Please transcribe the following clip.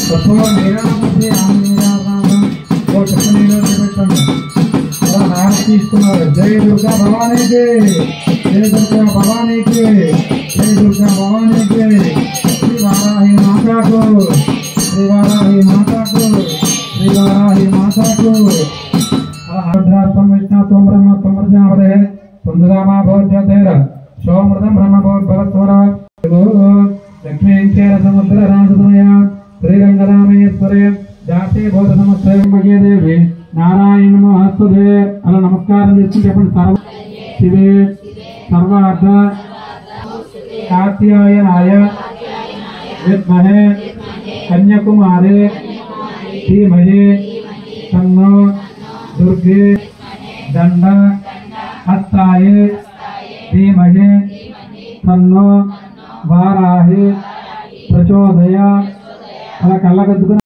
प्रथम नीरापति आंजनेयनाथं वो चक्कनीलो పెట్టండి అలా హారతి తీసుకున్నారు జై దుర్గా భవానీకి జై దుర్గా భవానీకి జై దుర్గా భవానీకి శ్రీ వారాహి మాతాకు శ్రీ వారాహి మాతాకు శ్రీ వారాహి మాతాకు आर्द्रार्थम विष्णात्वं ब्रह्म समर्जावदे सुंदरामा भवत्यतेर सोमृतं ब्रह्म भवत्वरा लक्ष्मींचेर समुद्र राजतनया श्रीरंगरामेश्वरे दासे बोध नमस्ते भगे देवी नारायण नमोस्तुते अला नमस्कारं చేసి చెప్పండి సర్వ శివే సర్వార్థ కాత్యాయనాయ విద్మహే కన్యాకుమారి ధీమహి తన్నో दुर्गे दंड हस्ताय धीमहि तन्नो वाराहि प्रचोदयात् अला कल्लगद्दुकुनि